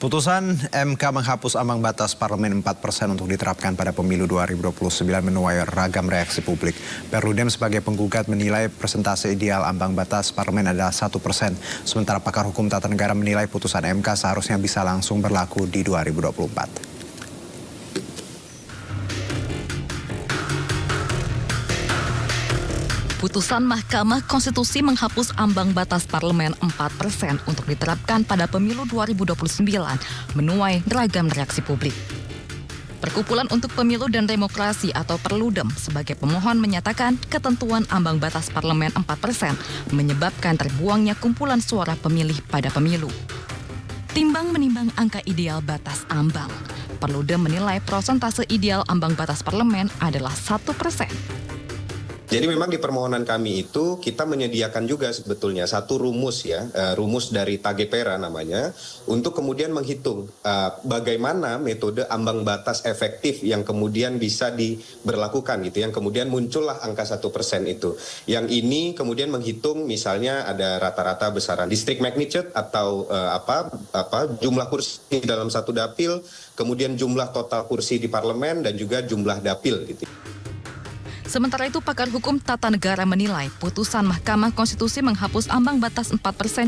Putusan MK menghapus ambang batas parlemen 4% untuk diterapkan pada pemilu 2029 menuai ragam reaksi publik. Perludem sebagai penggugat menilai persentase ideal ambang batas parlemen adalah 1%. Sementara pakar hukum tata negara menilai putusan MK seharusnya bisa langsung berlaku di 2024. Putusan Mahkamah Konstitusi menghapus ambang batas parlemen 4% untuk diterapkan pada pemilu 2029 menuai beragam reaksi publik. Perkumpulan untuk Pemilu dan Demokrasi atau Perludem sebagai pemohon menyatakan ketentuan ambang batas parlemen 4% menyebabkan terbuangnya kumpulan suara pemilih pada pemilu. Timbang menimbang angka ideal batas ambang, Perludem menilai persentase ideal ambang batas parlemen adalah 1%. Jadi memang di permohonan kami itu kita menyediakan juga sebetulnya satu rumus ya, rumus dari Tagepera namanya, untuk kemudian menghitung bagaimana metode ambang batas efektif yang kemudian bisa diberlakukan gitu, yang kemudian muncullah angka 1% itu. Yang ini kemudian menghitung misalnya ada rata-rata besaran district magnitude atau jumlah kursi dalam satu dapil, kemudian jumlah total kursi di parlemen dan juga jumlah dapil gitu. Sementara itu, pakar hukum tata negara menilai putusan Mahkamah Konstitusi menghapus ambang batas 4%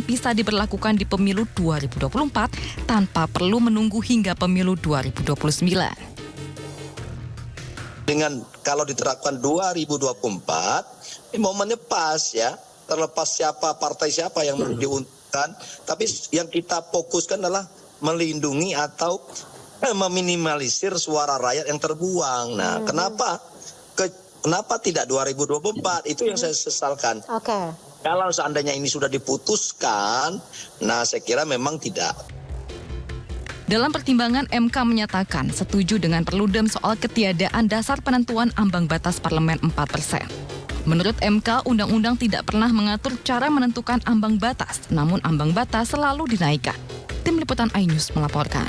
bisa diberlakukan di pemilu 2024 tanpa perlu menunggu hingga pemilu 2029. Dengan kalau diterapkan 2024, momennya pas ya, terlepas siapa partai siapa yang diuntungkan, tapi yang kita fokuskan adalah melindungi atau meminimalisir suara rakyat yang terbuang. Nah, Kenapa tidak 2024? Itu yang saya sesalkan. Oke. Kalau seandainya ini sudah diputuskan, nah saya kira memang tidak. Dalam pertimbangan, MK menyatakan setuju dengan Perludem soal ketiadaan dasar penentuan ambang batas parlemen 4%. Menurut MK, undang-undang tidak pernah mengatur cara menentukan ambang batas, namun ambang batas selalu dinaikkan. Tim Liputan iNews melaporkan.